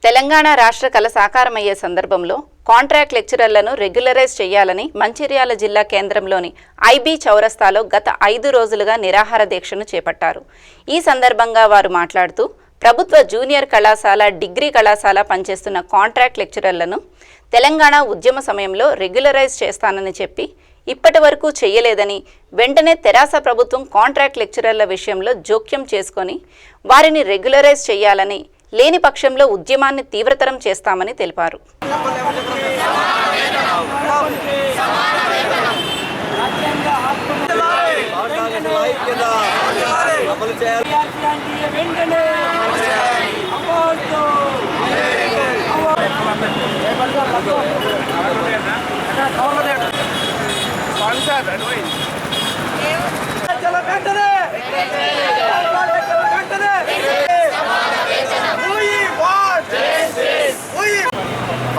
తెలంగాణ రాష్ట్ర కళ సాకారమయ్యే సందర్భంలో కాంట్రాక్ట్ లెక్చరర్లను రెగ్యులరైజ్ చేయాలని మంచిర్యాల జిల్లా కేంద్రంలోని ఐబీ చౌరస్తాలో గత 5 రోజులుగా నిరాహార దీక్షను చేపట్టారు. ఈ సందర్భంగా వారు మాట్లాడుతూ ప్రభుత్వ జూనియర్ కళాశాల, డిగ్రీ కళాశాల పనిచేస్తున్న కాంట్రాక్ట్ లెక్చరర్లను తెలంగాణ ఉద్యమ సమయంలో రెగ్యులరైజ్ చేస్తానని చెప్పి ఇప్పటి వరకు చేయలేదని, వెంటనే తెరాస ప్రభుత్వం కాంట్రాక్ట్ లెక్చరర్ల విషయంలో జోక్యం చేసుకొని వారిని రెగ్యులరైజ్ చేయాలని, లేని పక్షంలో ఉద్యమాన్ని తీవ్రతరం చేస్తామని తెలిపారు.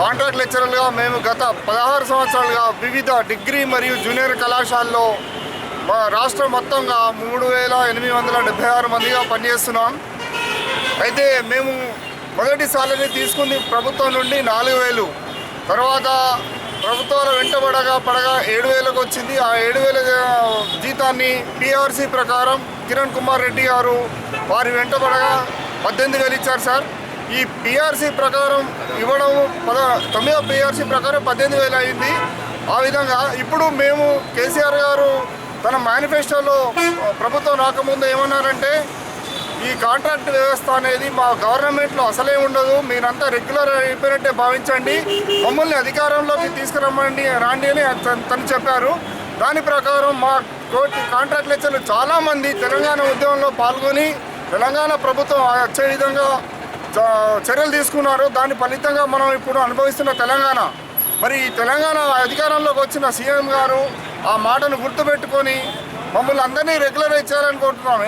కాంట్రాక్ట్ లెక్చరర్లుగా మేము గత 16 సంవత్సరాలుగా వివిధ డిగ్రీ మరియు జూనియర్ కళాశాలలో రాష్ట్రం మొత్తంగా 3876 మందిగా పనిచేస్తున్నాం. అయితే మేము మొదటి సాలరీ తీసుకుంది ప్రభుత్వం నుండి 4000, తర్వాత ప్రభుత్వాల వెంటబడగా 7000కు వచ్చింది. ఆ 7000 జీతాన్ని పిఆర్సీ ప్రకారం కిరణ్ కుమార్ రెడ్డి గారు వారి వెంటబడగా 18,000 ఇచ్చారు సార్. ఈ పిఆర్సీ ప్రకారం ఇవ్వడం 9వ పిఆర్సీ ప్రకారం 18,000 అయింది. ఆ విధంగా ఇప్పుడు మేము కేసీఆర్ గారు తన మేనిఫెస్టోలో ప్రభుత్వం రాకముందు ఏమన్నారంటే, ఈ కాంట్రాక్ట్ వ్యవస్థ అనేది మా గవర్నమెంట్లో అసలే ఉండదు, మీరంతా రెగ్యులర్ అయిపోయినట్టే భావించండి, మమ్మల్ని అధికారంలోకి తీసుకురమ్మండి రాండి అని తను చెప్పారు. దాని ప్రకారం మా కాంట్రాక్ట్ లెక్చర్లు చాలామంది తెలంగాణ ఉద్యమంలో పాల్గొని తెలంగాణ ప్రభుత్వం వచ్చే విధంగా చర్యలు తీసుకున్నారు. దాని ఫలితంగా మనం ఇప్పుడు అనుభవిస్తున్న తెలంగాణ, మరి ఈ తెలంగాణ అధికారంలోకి వచ్చిన సీఎం గారు ఆ మాటను గుర్తుపెట్టుకొని మమ్మల్ని అందరినీ రెగ్యులరైజ్ చేయాలని కోరుతున్నాం.